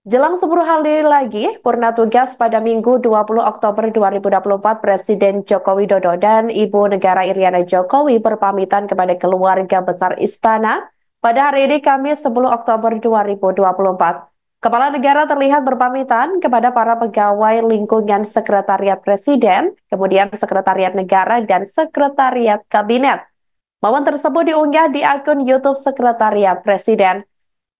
Jelang 10 hari lagi, purna tugas pada Minggu 20 Oktober 2024, Presiden Joko Widodo dan Ibu Negara Iriana Jokowi berpamitan kepada keluarga besar Istana pada hari ini Kamis 10 Oktober 2024. Kepala negara terlihat berpamitan kepada para pegawai lingkungan Sekretariat Presiden, kemudian Sekretariat Negara, dan Sekretariat Kabinet. Momen tersebut diunggah di akun YouTube Sekretariat Presiden.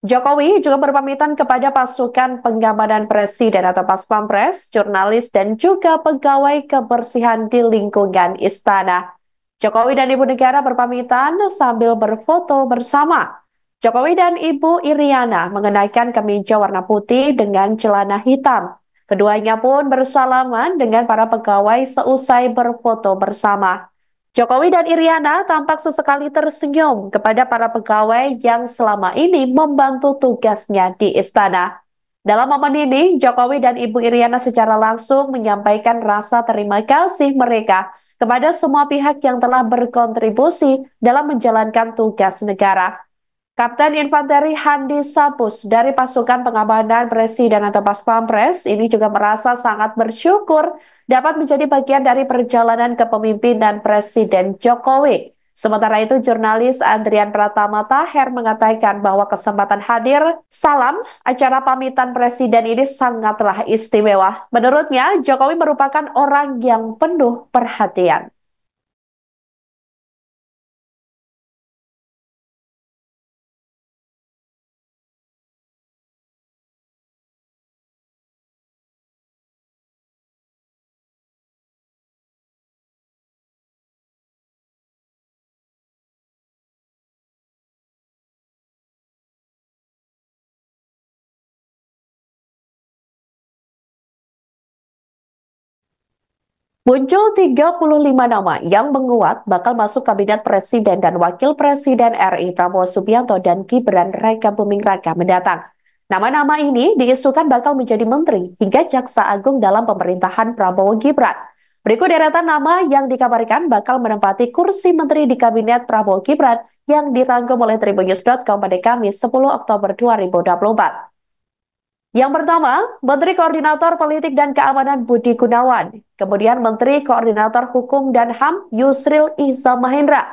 Jokowi juga berpamitan kepada pasukan pengamanan presiden atau Paspampres, jurnalis, dan juga pegawai kebersihan di lingkungan istana. Jokowi dan Ibu Negara berpamitan sambil berfoto bersama. Jokowi dan Ibu Iriana mengenakan kemeja warna putih dengan celana hitam. Keduanya pun bersalaman dengan para pegawai seusai berfoto bersama. Jokowi dan Iriana tampak sesekali tersenyum kepada para pegawai yang selama ini membantu tugasnya di istana. Dalam momen ini, Jokowi dan Ibu Iriana secara langsung menyampaikan rasa terima kasih mereka kepada semua pihak yang telah berkontribusi dalam menjalankan tugas negara. Kapten Infanteri Handi Sapus dari pasukan pengamanan Presiden atau Paspampres ini juga merasa sangat bersyukur dapat menjadi bagian dari perjalanan kepemimpinan Presiden Jokowi. Sementara itu, jurnalis Andrian Pratama Taher mengatakan bahwa kesempatan hadir salam acara pamitan Presiden ini sangatlah istimewa. Menurutnya, Jokowi merupakan orang yang penuh perhatian. Muncul 35 nama yang menguat bakal masuk kabinet presiden dan wakil presiden RI Prabowo Subianto dan Gibran Raka Buming Raka mendatang. Nama-nama ini diisukan bakal menjadi menteri hingga jaksa agung dalam pemerintahan Prabowo Gibran. Berikut deretan nama yang dikabarkan bakal menempati kursi menteri di kabinet Prabowo Gibran yang dirangkum oleh Tribunnews.com pada Kamis 10 Oktober 2024. Yang pertama, Menteri Koordinator Politik dan Keamanan Budi Gunawan. Kemudian Menteri Koordinator Hukum dan HAM Yusril Iza Mahendra.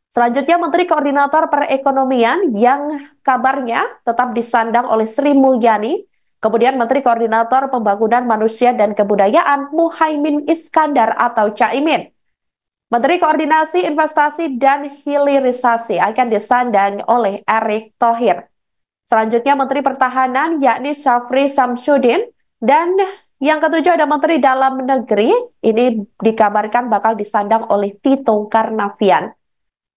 Selanjutnya Menteri Koordinator Perekonomian yang kabarnya tetap disandang oleh Sri Mulyani. Kemudian Menteri Koordinator Pembangunan Manusia dan Kebudayaan Muhaimin Iskandar atau Caimin. Menteri Koordinasi Investasi dan Hilirisasi akan disandang oleh Erick Thohir. Selanjutnya Menteri Pertahanan yakni Syafri Samsudin, dan yang ketujuh ada Menteri Dalam Negeri, ini dikabarkan bakal disandang oleh Tito Karnavian.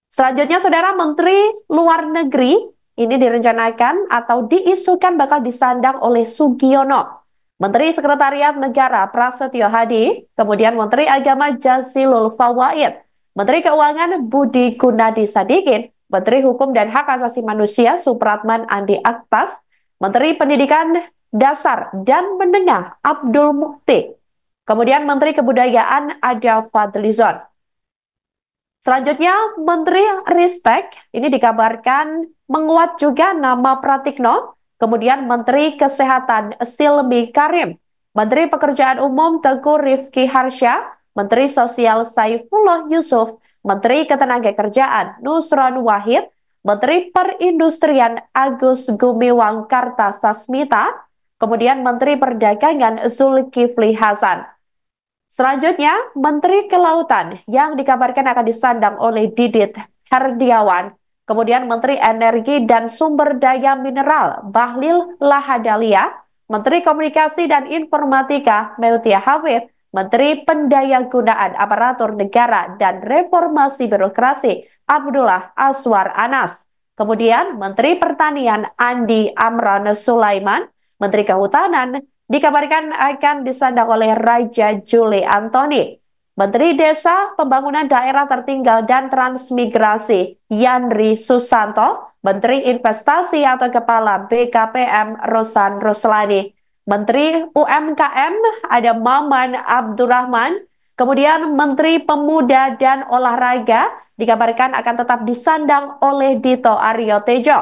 Selanjutnya Saudara, Menteri Luar Negeri ini direncanakan atau diisukan bakal disandang oleh Sugiono. Menteri Sekretariat Negara Prasetyo Hadi, kemudian Menteri Agama Jazilul Fawait, Menteri Keuangan Budi Gunadi Sadikin, Menteri Hukum dan Hak Asasi Manusia Supratman Andi Aktas, Menteri Pendidikan Dasar dan Menengah Abdul Mukti, kemudian Menteri Kebudayaan Ada Fadlizon. Selanjutnya Menteri Ristek ini dikabarkan menguat juga nama Pratikno, kemudian Menteri Kesehatan Silmi Karim, Menteri Pekerjaan Umum Teguh Rifki Harsha, Menteri Sosial Saifullah Yusuf, Menteri Ketenagakerjaan Nusron Wahid, Menteri Perindustrian Agus Gumiwang Kartasasmita, kemudian Menteri Perdagangan Zulkifli Hasan. Selanjutnya, Menteri Kelautan yang dikabarkan akan disandang oleh Didit Herdiawan, kemudian Menteri Energi dan Sumber Daya Mineral Bahlil Lahadalia, Menteri Komunikasi dan Informatika Meutia Hafid, Menteri Pendayagunaan Aparatur Negara dan Reformasi Birokrasi Abdullah Aswar Anas, kemudian Menteri Pertanian Andi Amran Sulaiman, Menteri Kehutanan dikabarkan akan disandang oleh Raja Juli Antoni. Menteri Desa, Pembangunan Daerah Tertinggal dan Transmigrasi Yandri Susanto, Menteri Investasi atau Kepala BKPM Rosan Roslani, Menteri UMKM ada Maman Abdurrahman, kemudian Menteri Pemuda dan Olahraga dikabarkan akan tetap disandang oleh Dito Aryo Tejo.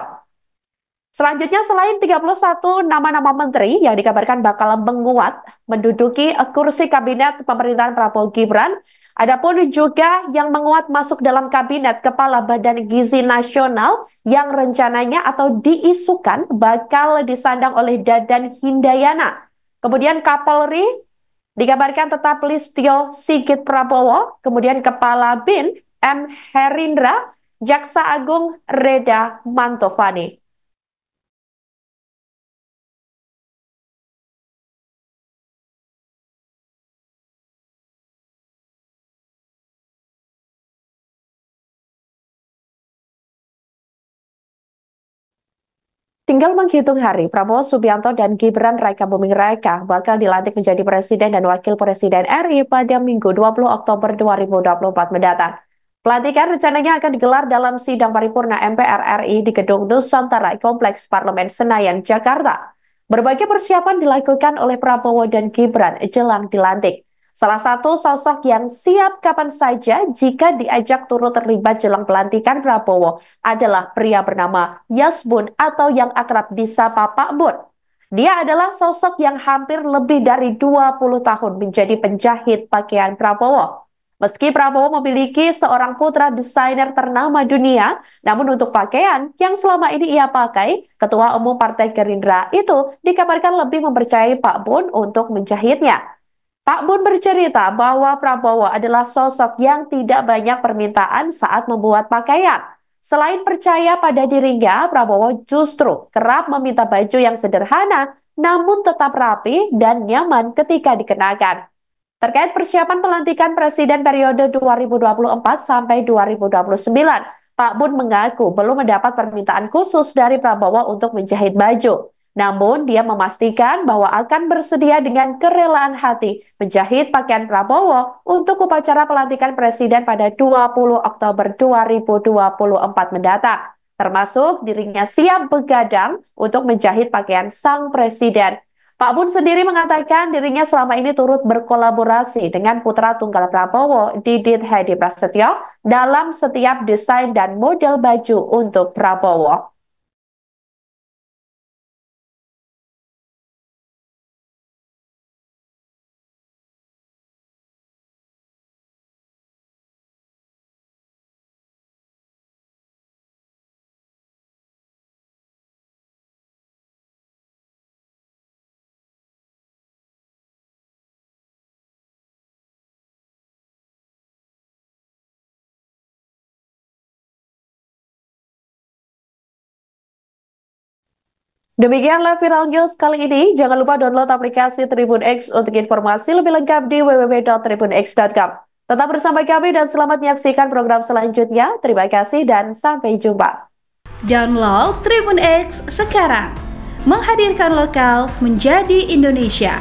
Selanjutnya, selain 31 nama-nama menteri yang dikabarkan bakal menguat menduduki kursi kabinet pemerintahan Prabowo Gibran, adapun juga yang menguat masuk dalam kabinet Kepala Badan Gizi Nasional yang rencananya atau diisukan bakal disandang oleh Dadan Hindayana. Kemudian Kapolri dikabarkan tetap Listio Sigit Prabowo, kemudian Kepala BIN M. Herindra, Jaksa Agung Reda Mantovani. Tinggal menghitung hari, Prabowo Subianto dan Gibran Raka Buming Raka bakal dilantik menjadi Presiden dan Wakil Presiden RI pada Minggu 20 Oktober 2024 mendatang. Pelantikan rencananya akan digelar dalam sidang paripurna MPR RI di Gedung Nusantara Kompleks Parlemen Senayan, Jakarta. Berbagai persiapan dilakukan oleh Prabowo dan Gibran jelang dilantik. Salah satu sosok yang siap kapan saja jika diajak turut terlibat jelang pelantikan Prabowo adalah pria bernama Yasbun atau yang akrab disapa Pak Bun. Dia adalah sosok yang hampir lebih dari 20 tahun menjadi penjahit pakaian Prabowo. Meski Prabowo memiliki seorang putra desainer ternama dunia, namun untuk pakaian yang selama ini ia pakai, Ketua Umum Partai Gerindra itu dikabarkan lebih mempercayai Pak Bun untuk menjahitnya. Pak Bun bercerita bahwa Prabowo adalah sosok yang tidak banyak permintaan saat membuat pakaian. Selain percaya pada dirinya, Prabowo justru kerap meminta baju yang sederhana namun tetap rapi dan nyaman ketika dikenakan. Terkait persiapan pelantikan Presiden periode 2024 sampai 2029, Pak Bun mengaku belum mendapat permintaan khusus dari Prabowo untuk menjahit baju. Namun, dia memastikan bahwa akan bersedia dengan kerelaan hati menjahit pakaian Prabowo untuk upacara pelantikan Presiden pada 20 Oktober 2024 mendatang. Termasuk dirinya siap begadang untuk menjahit pakaian sang Presiden. Pak Bun sendiri mengatakan dirinya selama ini turut berkolaborasi dengan putra tunggal Prabowo, Didit Hedi Prasetyo, dalam setiap desain dan model baju untuk Prabowo. Demikianlah Viral News kali ini. Jangan lupa download aplikasi Tribun X untuk informasi lebih lengkap di www.tribunx.com. Tetap bersama kami dan selamat menyaksikan program selanjutnya. Terima kasih dan sampai jumpa. Download Tribun X sekarang. Menghadirkan lokal menjadi Indonesia.